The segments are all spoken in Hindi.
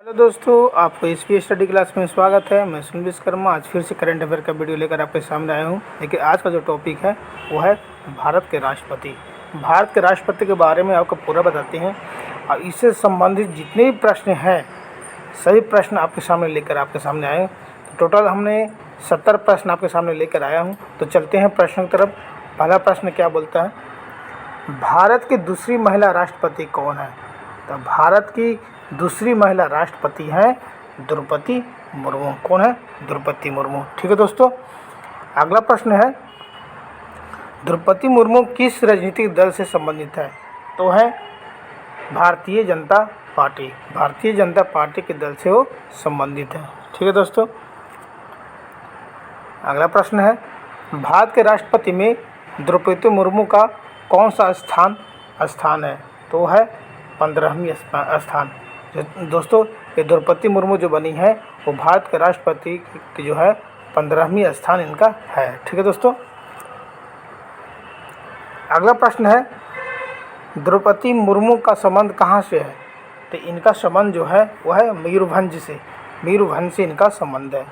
हेलो दोस्तों, आपको एसपी स्टडी क्लास में स्वागत है। मैं सुनील विश्वकर्मा आज फिर से करंट अफेयर का वीडियो लेकर आपके सामने आया हूं। लेकिन आज का जो टॉपिक है वो है भारत के राष्ट्रपति। भारत के राष्ट्रपति के बारे में आपको पूरा बताते हैं और इससे संबंधित जितने भी प्रश्न हैं सभी प्रश्न आपके सामने लेकर आपके सामने आए। तो टोटल हमने 70 प्रश्न आपके सामने लेकर आया हूँ। तो चलते हैं प्रश्न की तरफ। पहला प्रश्न क्या बोलता है, भारत की दूसरी महिला राष्ट्रपति कौन है? तो भारत की दूसरी महिला राष्ट्रपति हैं द्रौपदी मुर्मू। कौन है? द्रौपदी मुर्मू। ठीक है दोस्तों, अगला प्रश्न है, द्रौपदी मुर्मू किस राजनीतिक दल से संबंधित है? तो है भारतीय जनता पार्टी। भारतीय जनता पार्टी के दल से वो संबंधित है। ठीक है दोस्तों, अगला प्रश्न है, भारत के राष्ट्रपति में द्रौपदी मुर्मू का कौन सा स्थान है? तो है 15वीं स्थान। दोस्तों, ये द्रौपदी मुर्मू जो बनी है वो भारत के राष्ट्रपति की जो है 15वीं स्थान इनका है। ठीक है दोस्तों, अगला प्रश्न है, द्रौपदी मुर्मू का संबंध कहाँ से है? तो इनका संबंध जो है वो है मयूरभंज से। मयूरभंज से इनका संबंध है।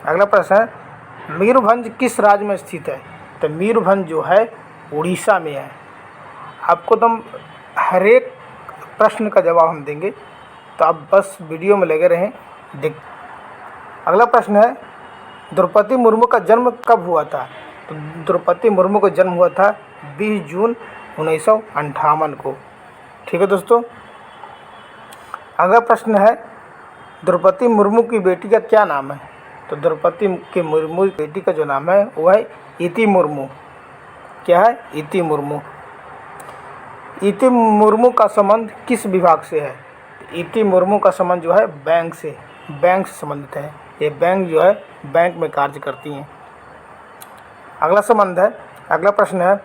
अगला प्रश्न है, मयूरभंज किस राज्य में स्थित है? तो मयूरभंज जो है उड़ीसा में है। आपको तो हर एक प्रश्न का जवाब हम देंगे, तो आप बस वीडियो में लगे रहें। अगला प्रश्न है, द्रौपदी मुर्मू का जन्म कब हुआ था? तो द्रौपदी मुर्मू का जन्म हुआ था 20 जून 1958 को। ठीक है दोस्तों, अगला प्रश्न है, द्रौपदी मुर्मू की बेटी का क्या नाम है? तो द्रौपदी के मुर्मू की बेटी का जो नाम है वो है इति मुर्मू। क्या है? इति मुर्मू। इति मुर्मू का संबंध किस विभाग से है? इति मुर्मू का संबंध जो है बैंक से संबंधित है। ये बैंक जो है बैंक में कार्य करती हैं। अगला संबंध है, अगला प्रश्न है,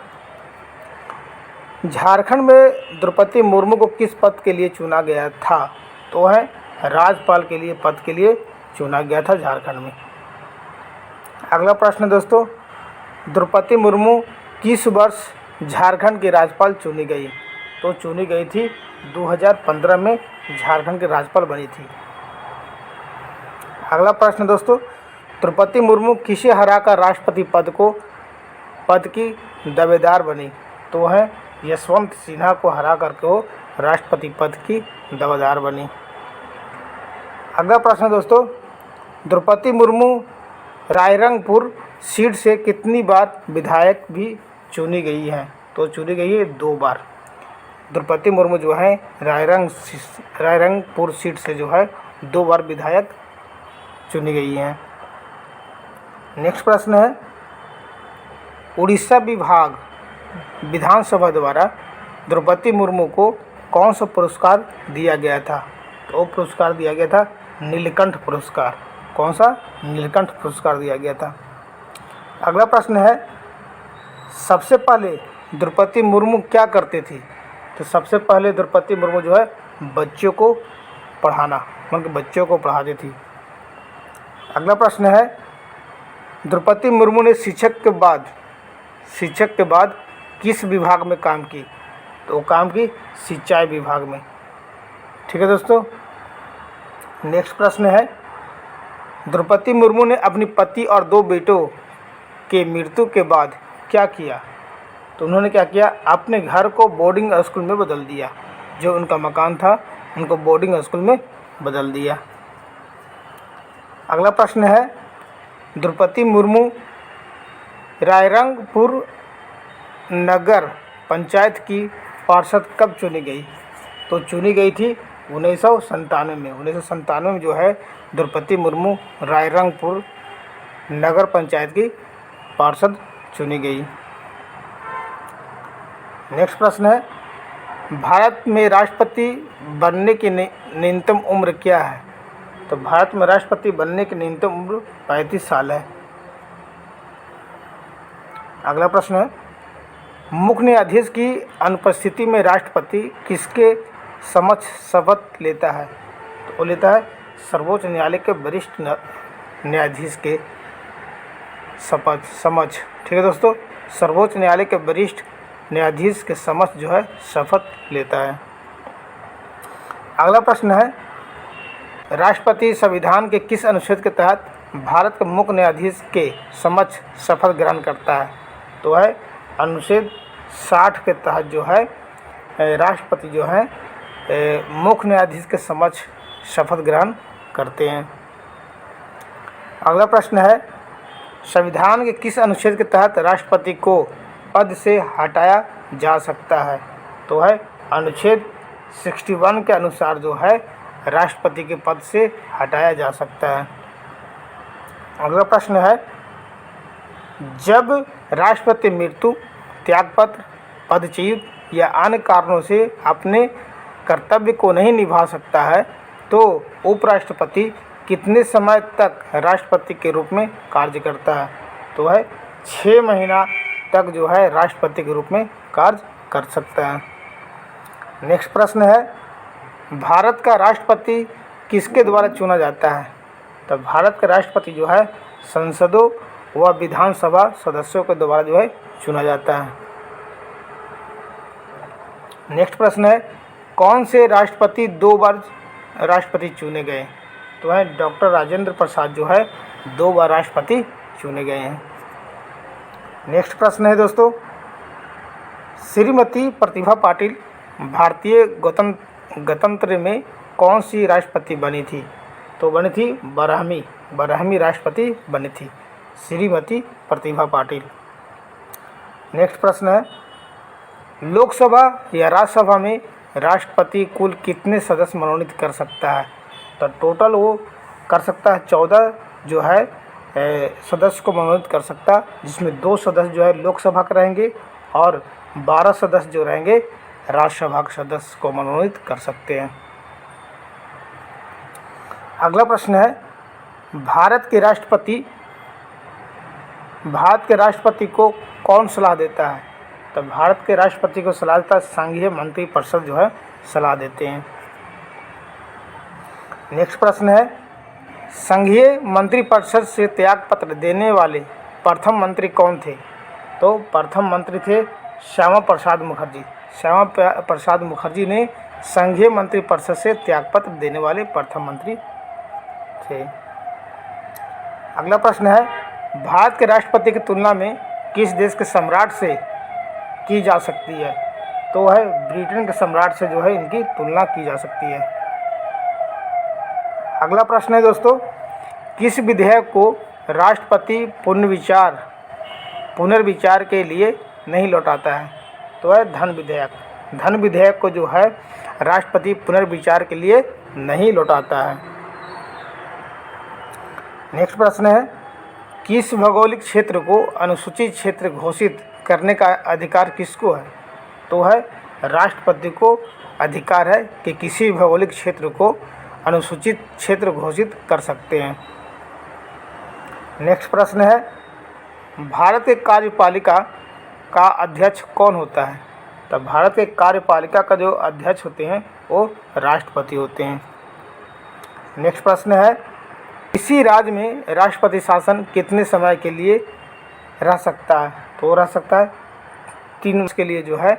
झारखंड में द्रौपदी मुर्मू को किस पद के लिए चुना गया था? तो है राज्यपाल के लिए पद के लिए चुना गया था झारखंड में। अगला प्रश्न दोस्तों, द्रौपदी मुर्मू किस वर्ष झारखंड की राज्यपाल चुनी गई? तो चुनी गई थी 2015 में झारखंड की राज्यपाल बनी थी। अगला प्रश्न दोस्तों, द्रौपदी मुर्मू किसे हराकर राष्ट्रपति पद की दावेदार बनी? तो है यशवंत सिन्हा को हरा करके वो राष्ट्रपति पद की दावेदार बनी। अगला प्रश्न दोस्तों, द्रौपदी मुर्मू रायरंगपुर सीट से कितनी बार विधायक भी चुनी गई हैं? तो चुनी गई है 2 बार। द्रौपदी मुर्मू जो है रायरंगपुर सीट से जो है 2 बार विधायक चुनी गई हैं। नेक्स्ट प्रश्न है, उड़ीसा विभाग विधानसभा द्वारा द्रौपदी मुर्मू को कौन सा पुरस्कार दिया गया था? तो पुरस्कार दिया गया था नीलकंठ पुरस्कार। कौन सा? नीलकंठ पुरस्कार दिया गया था। अगला प्रश्न है, सबसे पहले द्रौपदी मुर्मू क्या करती थी? तो सबसे पहले द्रौपदी मुर्मू जो है बच्चों को पढ़ाना, मतलब बच्चों को पढ़ाती थी। अगला प्रश्न है, द्रौपदी मुर्मू ने शिक्षक के बाद किस विभाग में काम की? तो काम की सिंचाई विभाग में। ठीक है दोस्तों, नेक्स्ट प्रश्न है, द्रौपदी मुर्मू ने अपनी पति और 2 बेटों के मृत्यु के बाद क्या किया? तो उन्होंने क्या किया? अपने घर को बोर्डिंग स्कूल में बदल दिया। जो उनका मकान था उनको बोर्डिंग स्कूल में बदल दिया। अगला प्रश्न है, द्रौपदी मुर्मू रायरंगपुर नगर पंचायत की पार्षद कब चुनी गई? तो चुनी गई थी 1997 में। 1997 में जो है द्रौपदी मुर्मू रायरंगपुर नगर पंचायत की पार्षद चुनी गई। नेक्स्ट प्रश्न है, भारत में राष्ट्रपति बनने की न्यूनतम उम्र क्या है? तो भारत में राष्ट्रपति बनने की न्यूनतम उम्र 35 साल है। अगला प्रश्न है, मुख्य न्यायाधीश की अनुपस्थिति में राष्ट्रपति किसके समक्ष शपथ लेता है? तो वो लेता है सर्वोच्च न्यायालय के वरिष्ठ न्यायाधीश के समक्ष। ठीक है दोस्तों, सर्वोच्च न्यायालय के वरिष्ठ न्यायाधीश के समक्ष जो है शपथ लेता है। अगला प्रश्न है, राष्ट्रपति संविधान के किस अनुच्छेद के तहत भारत के मुख्य न्यायाधीश के समक्ष शपथ ग्रहण करता है? तो है अनुच्छेद 60 के तहत जो है राष्ट्रपति जो है मुख्य न्यायाधीश के समक्ष शपथ ग्रहण करते हैं। अगला प्रश्न है, संविधान के किस अनुच्छेद के तहत राष्ट्रपति को पद से हटाया जा सकता है? तो है अनुच्छेद 61 के अनुसार जो है राष्ट्रपति के पद से हटाया जा सकता है। अगला प्रश्न है, जब राष्ट्रपति मृत्यु, त्यागपत्र, पदच्युत या अन्य कारणों से अपने कर्तव्य को नहीं निभा सकता है तो उपराष्ट्रपति कितने समय तक राष्ट्रपति के रूप में कार्य करता है? तो है 6 महीना तक जो है राष्ट्रपति के रूप में कार्य कर सकता है। नेक्स्ट प्रश्न है, भारत का राष्ट्रपति किसके द्वारा चुना जाता है? तो भारत का राष्ट्रपति जो है संसदों व विधानसभा सदस्यों के द्वारा जो है चुना जाता है। नेक्स्ट प्रश्न है, कौन से राष्ट्रपति 2 बार राष्ट्रपति चुने गए? तो है डॉक्टर राजेंद्र प्रसाद जो है 2 बार राष्ट्रपति चुने गए हैं। नेक्स्ट प्रश्न है दोस्तों, श्रीमती प्रतिभा पाटिल भारतीय गणतंत्र में कौन सी राष्ट्रपति बनी थी? तो बनी थी बारहवीं राष्ट्रपति बनी थी श्रीमती प्रतिभा पाटिल। नेक्स्ट प्रश्न है, लोकसभा या राज्यसभा में राष्ट्रपति कुल कितने सदस्य मनोनीत कर सकता है? तो टोटल वो कर सकता है 14 जो है सदस्य को मनोनीत कर सकता है, जिसमें 2 सदस्य जो है लोकसभा के रहेंगे और 12 सदस्य जो रहेंगे राज्यसभा के सदस्य को मनोनीत कर सकते हैं। अगला प्रश्न है, भारत के राष्ट्रपति को कौन सलाह देता है? तो भारत के राष्ट्रपति को सलाह देता है संघीय मंत्रिपरिषद जो है सलाह देते हैं। नेक्स्ट प्रश्न है, संघीय मंत्रिपरिषद से त्यागपत्र देने वाले प्रथम मंत्री कौन थे? तो प्रथम मंत्री थे श्यामा प्रसाद मुखर्जी। श्यामा प्रसाद मुखर्जी ने संघीय मंत्रिपरिषद से त्यागपत्र देने वाले प्रथम मंत्री थे। अगला प्रश्न है, भारत के राष्ट्रपति की तुलना में किस देश के सम्राट से की जा सकती है? तो है ब्रिटेन के सम्राट से जो है इनकी तुलना की जा सकती है। अगला प्रश्न है दोस्तों, किस विधेयक को राष्ट्रपति पुनर्विचार के लिए नहीं लौटाता है? तो है धन विधेयक को जो है राष्ट्रपति पुनर्विचार के लिए नहीं लौटाता है। नेक्स्ट प्रश्न है, किस भौगोलिक क्षेत्र को अनुसूचित क्षेत्र घोषित करने का अधिकार किसको है? तो है राष्ट्रपति को अधिकार है कि किसी भौगोलिक क्षेत्र को अनुसूचित क्षेत्र घोषित कर सकते हैं। नेक्स्ट प्रश्न है, भारत के कार्यपालिका का अध्यक्ष कौन होता है? तो भारत के कार्यपालिका का जो अध्यक्ष होते हैं वो राष्ट्रपति होते हैं। नेक्स्ट प्रश्न है, किसी राज्य में राष्ट्रपति शासन कितने समय के लिए रह सकता है? तो रह सकता है 3 वर्ष के लिए जो है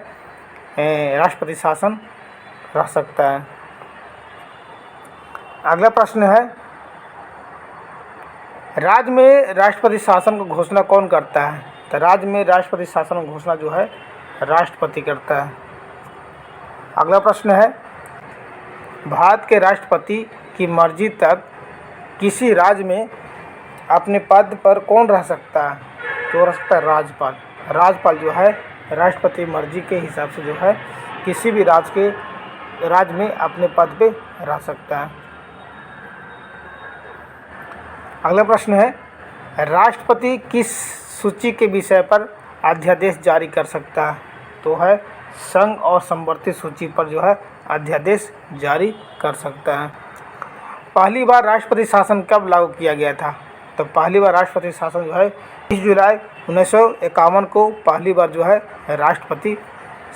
राष्ट्रपति शासन रह सकता है। अगला प्रश्न है, राज्य में राष्ट्रपति शासन की घोषणा कौन करता है? तो राज्य में राष्ट्रपति शासन की घोषणा जो है राष्ट्रपति करता है। अगला प्रश्न है, भारत के राष्ट्रपति की मर्जी तक किसी राज्य में अपने पद पर कौन रह सकता है? तो रह सकता है राज्यपाल जो है राष्ट्रपति मर्जी के हिसाब से जो है किसी भी राज्य में अपने पद पे रह सकता है। अगला प्रश्न है, राष्ट्रपति किस सूची के विषय पर अध्यादेश जारी कर सकता है? तो है संघ और समवर्ती सूची पर जो है अध्यादेश जारी कर सकता है। पहली बार राष्ट्रपति शासन कब लागू किया गया था? तो पहली बार राष्ट्रपति शासन जो है 20 जुलाई 1951 को पहली बार जो है राष्ट्रपति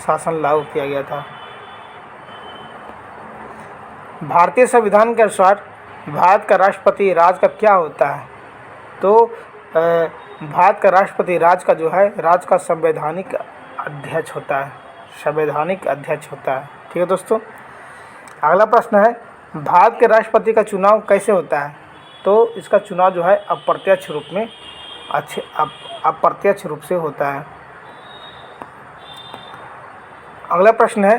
शासन लागू किया गया था। भारतीय संविधान के अनुसार भारत का राष्ट्रपति राज्य का क्या होता है? तो भारत का राष्ट्रपति राज्य का जो है राज्य का संवैधानिक अध्यक्ष होता है। ठीक है दोस्तों, अगला प्रश्न है, भारत के राष्ट्रपति का चुनाव कैसे होता है? तो इसका चुनाव जो है अप्रत्यक्ष रूप से होता है। अगला प्रश्न है,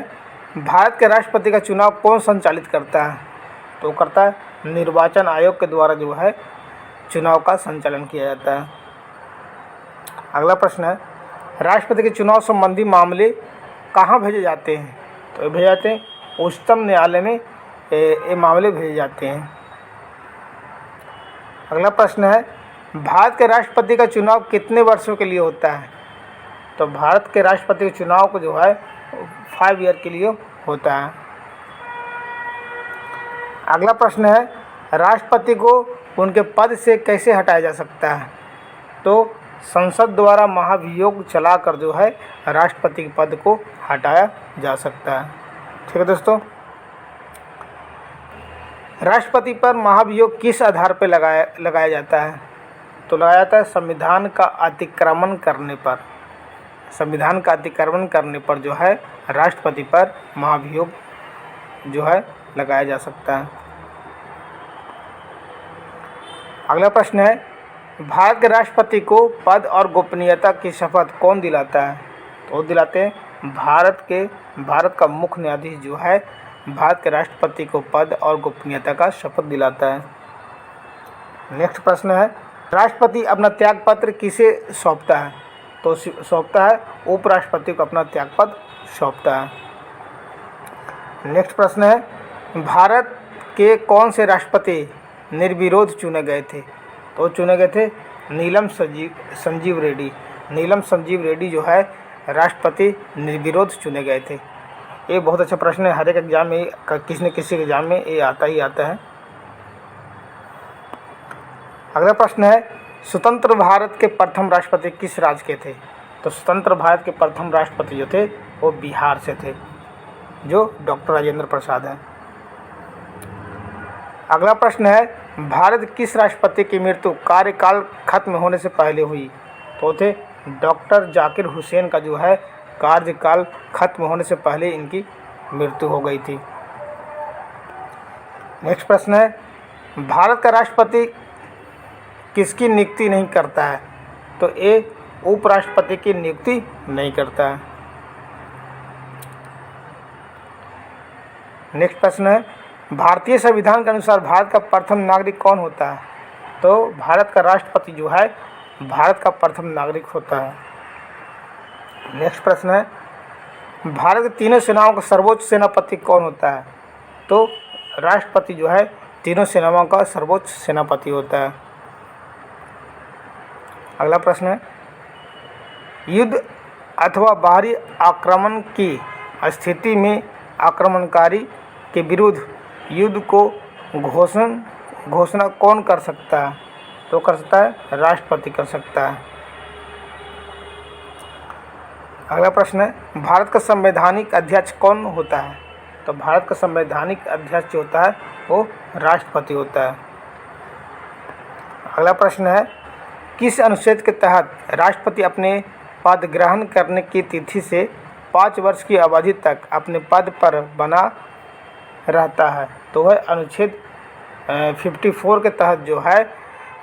भारत के राष्ट्रपति का चुनाव कौन संचालित करता है? तो करता है निर्वाचन आयोग के द्वारा जो है चुनाव का संचालन किया जाता है। अगला प्रश्न है, राष्ट्रपति के चुनाव संबंधी मामले कहाँ भेजे जाते हैं? तो ये भेजे जाते हैं उच्चतम न्यायालय में ये मामले भेजे जाते हैं। अगला प्रश्न है, भारत के राष्ट्रपति का चुनाव कितने वर्षों के लिए होता है? तो भारत के राष्ट्रपति के चुनाव को जो है 5 ईयर के लिए होता है। अगला प्रश्न है, राष्ट्रपति को उनके पद से कैसे हटाया जा सकता है? तो संसद द्वारा महाभियोग चलाकर जो है राष्ट्रपति के पद को हटाया जा सकता है। ठीक है दोस्तों, राष्ट्रपति पर महाभियोग किस आधार पर लगाया जाता है? तो लगाया जाता है संविधान का अतिक्रमण करने पर। संविधान का अतिक्रमण करने पर जो है राष्ट्रपति पर महाभियोग जो है लगाया जा सकता है। अगला प्रश्न है, भारत के राष्ट्रपति को पद और गोपनीयता की शपथ कौन दिलाता है? तो दिलाते हैं भारत का मुख्य न्यायाधीश जो है भारत के राष्ट्रपति को पद और गोपनीयता का शपथ दिलाता है। नेक्स्ट प्रश्न है, राष्ट्रपति अपना त्यागपत्र किसे सौंपता है? तो सौंपता है उपराष्ट्रपति को अपना त्यागपत्र सौंपता है। नेक्स्ट प्रश्न है, भारत के कौन से राष्ट्रपति निर्विरोध चुने गए थे? तो चुने गए थे नीलम संजीव रेड्डी। नीलम संजीव रेड्डी जो है राष्ट्रपति निर्विरोध चुने गए थे। ये बहुत अच्छा प्रश्न है, हर एक एग्जाम में किसी न किसी एग्जाम में ये आता ही आता है। अगला प्रश्न है, स्वतंत्र भारत के प्रथम राष्ट्रपति किस राज्य के थे? तो स्वतंत्र भारत के प्रथम राष्ट्रपति जो थे वो बिहार से थे, जो डॉक्टर राजेंद्र प्रसाद हैं। अगला प्रश्न है, भारत किस राष्ट्रपति की मृत्यु कार्यकाल खत्म होने से पहले हुई? तो थे डॉक्टर जाकिर हुसैन का जो है कार्यकाल खत्म होने से पहले इनकी मृत्यु हो गई थी। नेक्स्ट प्रश्न है, भारत का राष्ट्रपति किसकी नियुक्ति नहीं करता है? तो ये उपराष्ट्रपति की नियुक्ति नहीं करता है। नेक्स्ट प्रश्न है, भारतीय संविधान के अनुसार भारत का प्रथम नागरिक कौन होता है? तो भारत का राष्ट्रपति जो है भारत का प्रथम नागरिक होता है। नेक्स्ट प्रश्न है, भारत की तीनों सेनाओं का सर्वोच्च सेनापति कौन होता है? तो राष्ट्रपति जो है तीनों सेनाओं का सर्वोच्च सेनापति होता है। अगला प्रश्न है, युद्ध अथवा बाहरी आक्रमण की स्थिति में आक्रमणकारी के विरुद्ध युद्ध को घोषणा कौन कर सकता है? तो कर सकता है राष्ट्रपति कर सकता है। अगला प्रश्न है, भारत का संवैधानिक अध्यक्ष कौन होता है? तो भारत का संवैधानिक अध्यक्ष जो होता है वो राष्ट्रपति होता है। अगला प्रश्न है, किस अनुच्छेद के तहत राष्ट्रपति अपने पद ग्रहण करने की तिथि से 5 वर्ष की अवधि तक अपने पद पर बना रहता है? तो वह अनुच्छेद 54 के तहत जो है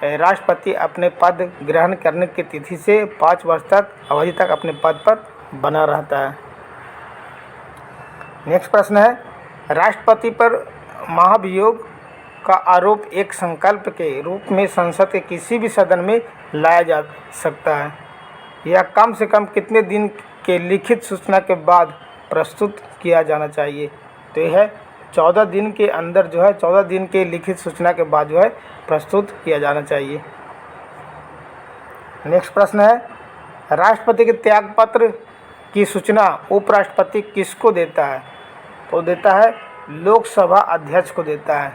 राष्ट्रपति अपने पद ग्रहण करने की तिथि से 5 वर्ष तक अवधि तक अपने पद पर बना रहता है। नेक्स्ट प्रश्न है, राष्ट्रपति पर महाभियोग का आरोप एक संकल्प के रूप में संसद के किसी भी सदन में लाया जा सकता है? यह कम से कम कितने दिन के लिखित सूचना के बाद प्रस्तुत किया जाना चाहिए? तो यह है 14 दिन के अंदर जो है 14 दिन के लिखित सूचना के बाद जो है प्रस्तुत किया जाना चाहिए। नेक्स्ट प्रश्न है, राष्ट्रपति के त्यागपत्र की सूचना उपराष्ट्रपति किसको देता है? तो देता है लोकसभा अध्यक्ष को देता है।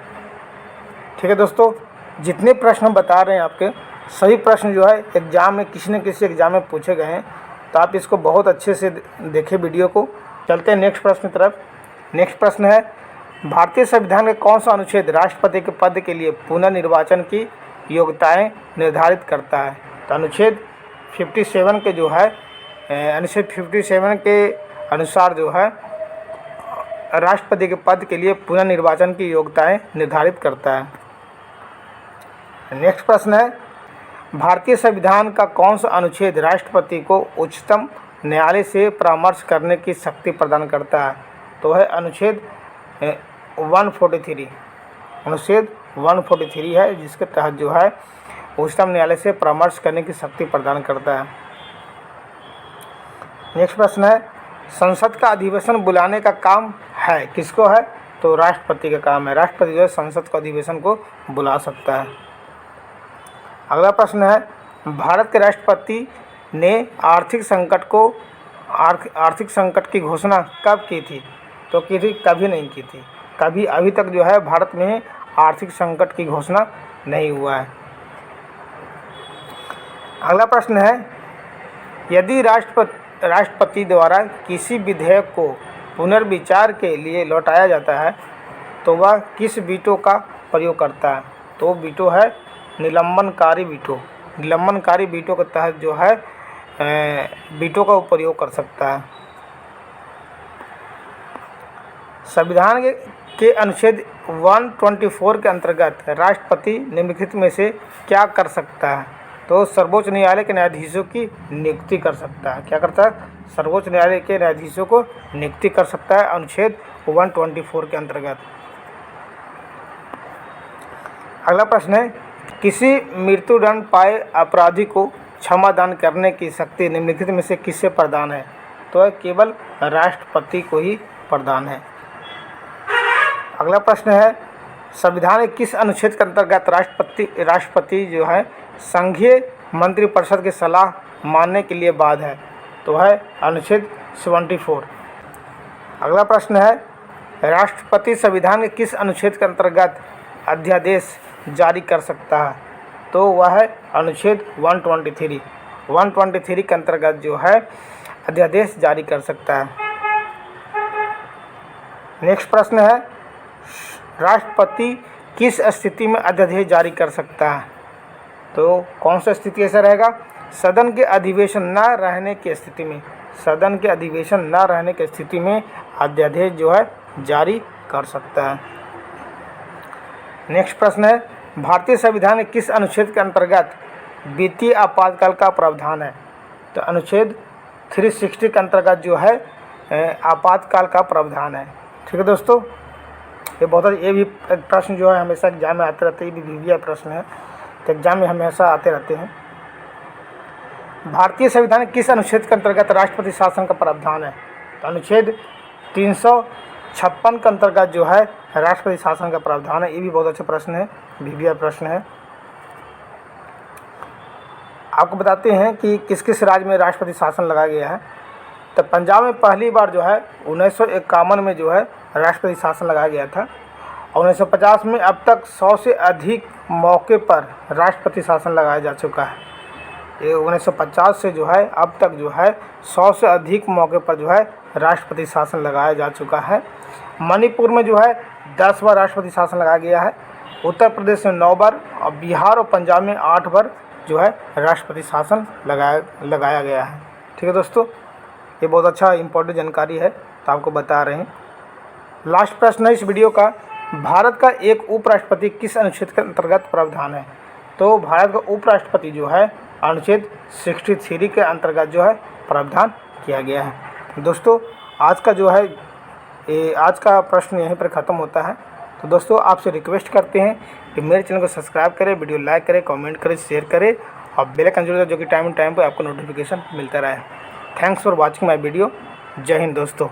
ठीक है दोस्तों, जितने प्रश्न हम बता रहे हैं आपके सभी प्रश्न जो है एग्ज़ाम में किसी न किसी एग्ज़ाम में पूछे गए हैं, तो आप इसको बहुत अच्छे से देखें वीडियो को। चलते हैं नेक्स्ट प्रश्न की तरफ। नेक्स्ट प्रश्न है, भारतीय संविधान का कौन सा अनुच्छेद राष्ट्रपति के पद के लिए पुनर्निर्वाचन की योग्यताएं निर्धारित करता है? तो अनुच्छेद 57 के जो है अनुच्छेद 57 के अनुसार जो है राष्ट्रपति के पद के लिए पुनर्निर्वाचन की योग्यताएं निर्धारित करता है। नेक्स्ट प्रश्न है, भारतीय संविधान का कौन सा अनुच्छेद राष्ट्रपति को उच्चतम न्यायालय से परामर्श करने की शक्ति प्रदान करता है? तो है अनुच्छेद 143। अनुच्छेद 143 है, जिसके तहत जो है उच्चतम न्यायालय से परामर्श करने की शक्ति प्रदान करता है। नेक्स्ट प्रश्न है, संसद का अधिवेशन बुलाने का काम है किसको है? तो राष्ट्रपति का काम है। राष्ट्रपति जो है संसद का अधिवेशन को बुला सकता है। अगला प्रश्न है, भारत के राष्ट्रपति ने आर्थिक संकट की घोषणा कब की थी? तो की थी, कभी नहीं की थी। कभी अभी तक जो है भारत में आर्थिक संकट की घोषणा नहीं हुआ है। अगला प्रश्न है, यदि राष्ट्रपति द्वारा किसी विधेयक को पुनर्विचार के लिए लौटाया जाता है तो वह किस वीटो का प्रयोग करता है? तो वीटो है निलंबनकारी वीटो। निलंबनकारी वीटो के तहत जो है वीटो का प्रयोग कर सकता है। संविधान के अनुच्छेद 124 के अंतर्गत राष्ट्रपति निम्नलिखित में से क्या कर सकता है? तो सर्वोच्च न्यायालय के न्यायाधीशों की नियुक्ति कर सकता है। क्या करता है? सर्वोच्च न्यायालय के न्यायाधीशों को नियुक्ति कर सकता है अनुच्छेद 124 के अंतर्गत। अगला प्रश्न है, किसी मृत्युदंड पाए अपराधी को क्षमादान करने की शक्ति निम्नलिखित में से किससे प्रदान है? तो केवल राष्ट्रपति को ही प्रदान है। अगला प्रश्न है, संविधान के किस अनुच्छेद के अंतर्गत राष्ट्रपति जो है संघीय मंत्रिपरिषद की सलाह मानने के लिए बाध्य है? तो है अनुच्छेद 74। अगला प्रश्न है, राष्ट्रपति संविधान के किस अनुच्छेद के अंतर्गत अध्यादेश जारी कर सकता है? तो वह है अनुच्छेद 123। 123 के अंतर्गत जो है अध्यादेश जारी कर सकता है। नेक्स्ट प्रश्न है, राष्ट्रपति किस स्थिति में अध्यादेश जारी कर सकता है? तो कौन सा स्थिति ऐसा रहेगा? सदन के अधिवेशन न रहने की स्थिति में। सदन के अधिवेशन न रहने की स्थिति में अध्यादेश जो है जारी कर सकता है। नेक्स्ट प्रश्न है, भारतीय संविधान के किस अनुच्छेद के अंतर्गत वित्तीय आपातकाल का प्रावधान है? तो अनुच्छेद 360 के अंतर्गत जो है आपातकाल का प्रावधान है। ठीक है दोस्तों, ये भी एक प्रश्न जो है हमेशा एग्जाम में आते रहते हैं। ये भी वीवीआई प्रश्न है, तो एग्जाम में हमेशा आते रहते हैं। भारतीय संविधान के किस अनुच्छेद के अंतर्गत राष्ट्रपति शासन का प्रावधान है? तो अनुच्छेद 356 के अंतर्गत जो है राष्ट्रपति शासन का प्रावधान है। ये भी बहुत अच्छा प्रश्न है, वीवीआई प्रश्न है। आपको बताते हैं कि किस किस राज्य में राष्ट्रपति शासन लगाया गया है। तो पंजाब में पहली बार जो है 1951 में जो है राष्ट्रपति शासन लगाया गया था। और 1950 में अब तक 100 से अधिक मौके पर राष्ट्रपति शासन लगाया जा चुका है। ये 1950 से जो है अब तक जो है 100 से अधिक मौके पर जो है राष्ट्रपति शासन लगाया जा चुका है। मणिपुर में जो है 10 बार राष्ट्रपति शासन लगाया गया है। उत्तर प्रदेश में 9 बार और बिहार और पंजाब में 8 बार जो है राष्ट्रपति शासन लगाया गया है। ठीक है दोस्तों, ये बहुत अच्छा इम्पोर्टेंट जानकारी है, तो आपको बता रहे हैं। लास्ट प्रश्न है इस वीडियो का, भारत का एक उपराष्ट्रपति किस अनुच्छेद के अंतर्गत प्रावधान है? तो भारत का उपराष्ट्रपति जो है अनुच्छेद 63 के अंतर्गत जो है प्रावधान किया गया है। दोस्तों आज का प्रश्न यहीं पर ख़त्म होता है। तो दोस्तों आपसे रिक्वेस्ट करते हैं कि मेरे चैनल को सब्सक्राइब करें, वीडियो लाइक करें, कमेंट करें, शेयर करें और बेल आइकन जरूर दबाएं, जो कि टाइम पर आपको नोटिफिकेशन मिलता रहे। Thanks for watching my video. जय हिंद दोस्तों।